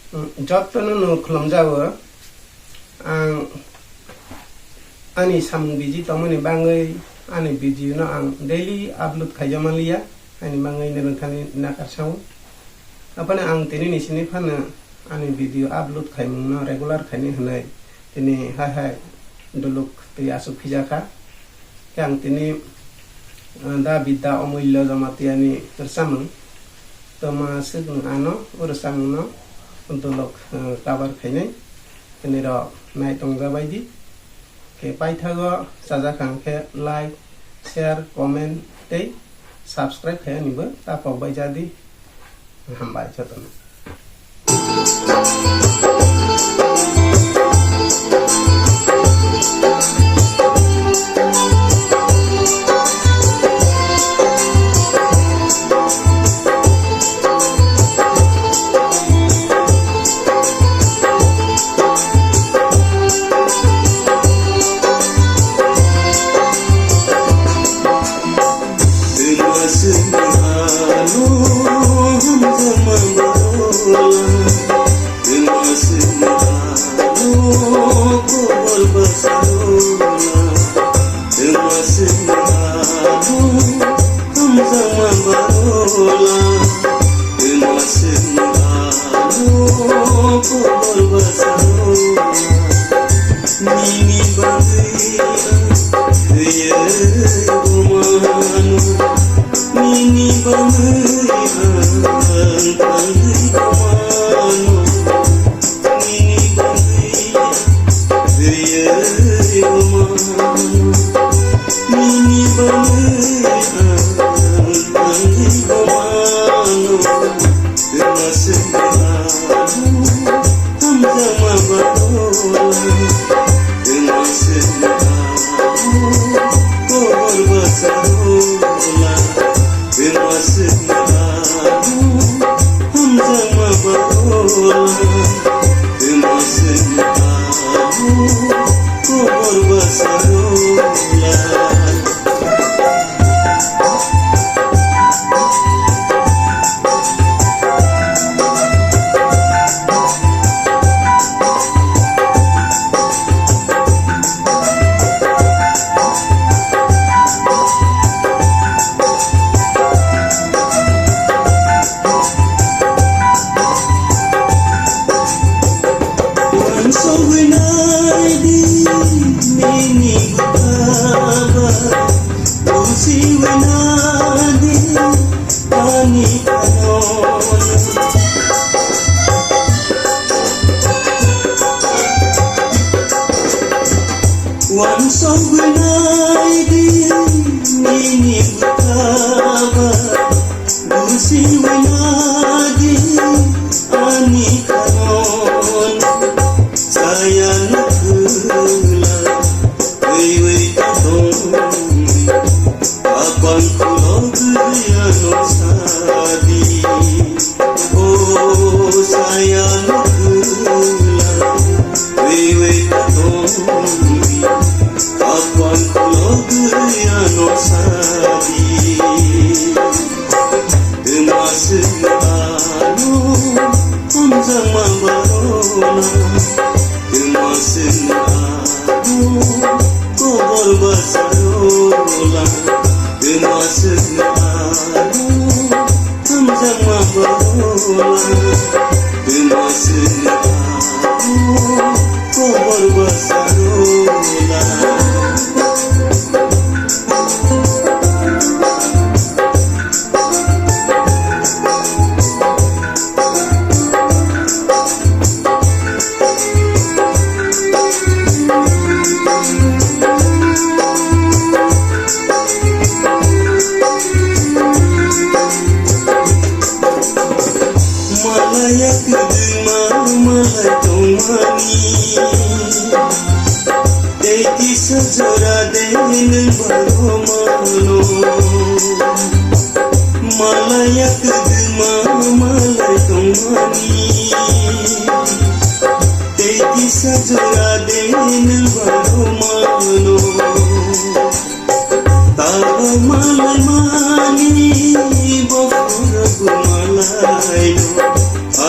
Jotno no khlamjawa ang ani samung biji tomani bangai ani biji no ang daily upload khajamalia ani bangai ne khani nakarsau apane ang tini ni sini phana ani video upload khaimung no regular khani hanai tini hai duluk ti asu phijaka yang tini da bidda omulya jamati ani tersamung toma sing ano urusang no untuk lok kabar khainai tini ro nai tongja baidi ke paithago sajakang ke like share comment tei subscribe khaia nibo tapok bai jadi hambai choton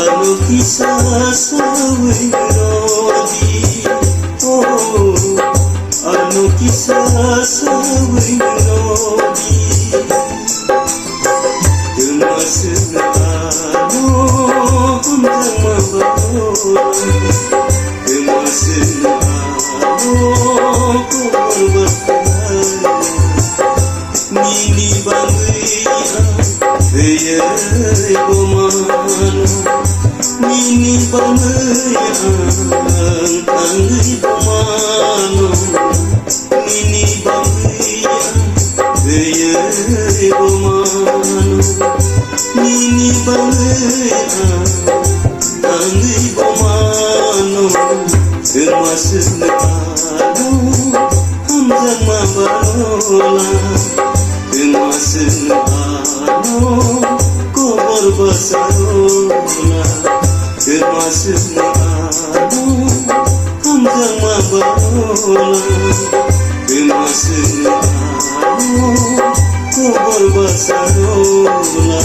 anu kisah sawirodi oh anu kisah sawirodi Demas anu hundang mabahola Demas anu korban Nini bangaya Heye bomano Nini bangaya Anggi bomano Nini bangaya Heye bomano Nini bangaya Anggi bomano Termasuk nekano Hamzah mabalola Termasuk nekano Kobor basarola Termasuk nekano Hamzah mabalola Termasuk nekano Kobor basarola